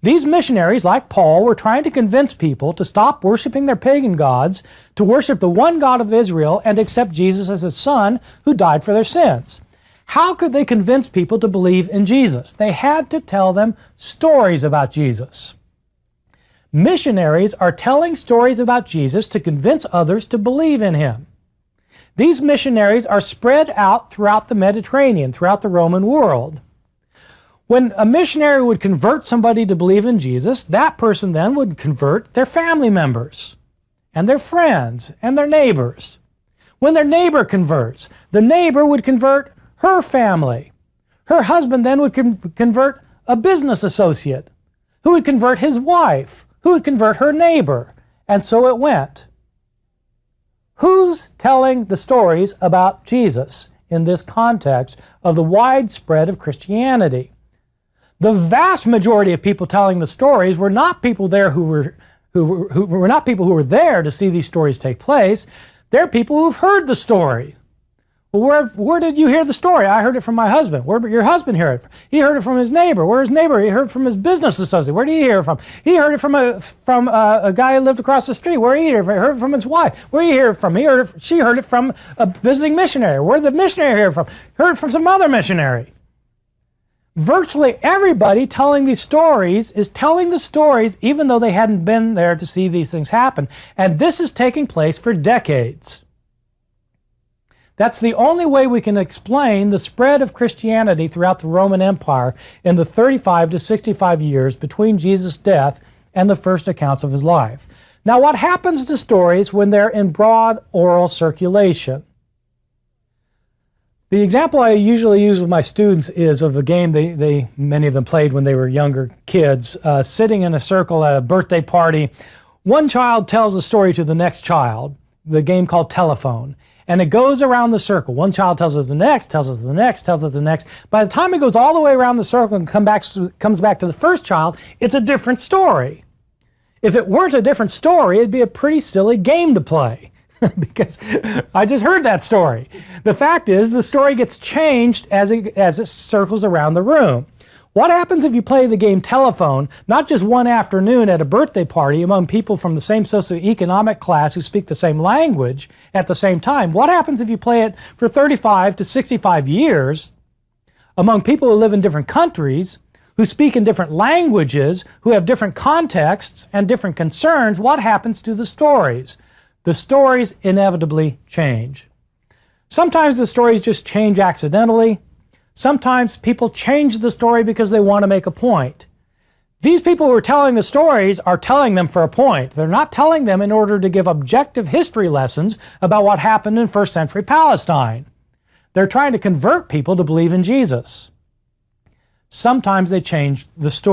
These missionaries, like Paul, were trying to convince people to stop worshiping their pagan gods, to worship the one God of Israel, and accept Jesus as his son who died for their sins. How could they convince people to believe in Jesus? They had to tell them stories about Jesus. Missionaries are telling stories about Jesus to convince others to believe in him. These missionaries are spread out throughout the Mediterranean, throughout the Roman world. When a missionary would convert somebody to believe in Jesus, that person then would convert their family members and their friends and their neighbors. When their neighbor converts, the neighbor would convert her family. Her husband then would convert a business associate, who would convert his wife, who would convert her neighbor, and so it went. Who's telling the stories about Jesus in this context of the widespread of Christianity? The vast majority of people telling the stories were not people there who were not people who were there to see these stories take place. They're people who've heard the story. Well, where did you hear the story? I heard it from my husband. Where did your husband hear it? He heard it from his neighbor. Where his neighbor? He heard it from his business associate. Where did he hear it from? He heard it from a guy who lived across the street. Where did he hear it from? He heard it from his wife. Where did he hear it from? She heard it from a visiting missionary. Where did the missionary hear it from? Heard it from some other missionary. Virtually everybody telling these stories is telling the stories even though they hadn't been there to see these things happen. And this is taking place for decades. That's the only way we can explain the spread of Christianity throughout the Roman Empire in the 35 to 65 years between Jesus' death and the first accounts of his life. Now, what happens to stories when they're in broad oral circulation? The example I usually use with my students is of a game many of them played when they were younger kids, sitting in a circle at a birthday party. One child tells a story to the next child, the game called telephone. And it goes around the circle. One child tells it to the next, tells it to the next, tells it to the next. By the time it goes all the way around the circle and comes back to the first child, it's a different story. If it weren't a different story, it'd be a pretty silly game to play because I just heard that story. The fact is, the story gets changed as it circles around the room. What happens if you play the game telephone, not just one afternoon at a birthday party among people from the same socioeconomic class who speak the same language at the same time? What happens if you play it for 35 to 65 years among people who live in different countries, who speak in different languages, who have different contexts and different concerns? What happens to the stories? The stories inevitably change. Sometimes the stories just change accidentally. Sometimes people change the story because they want to make a point. These people who are telling the stories are telling them for a point. They're not telling them in order to give objective history lessons about what happened in first century Palestine. They're trying to convert people to believe in Jesus. Sometimes they change the story.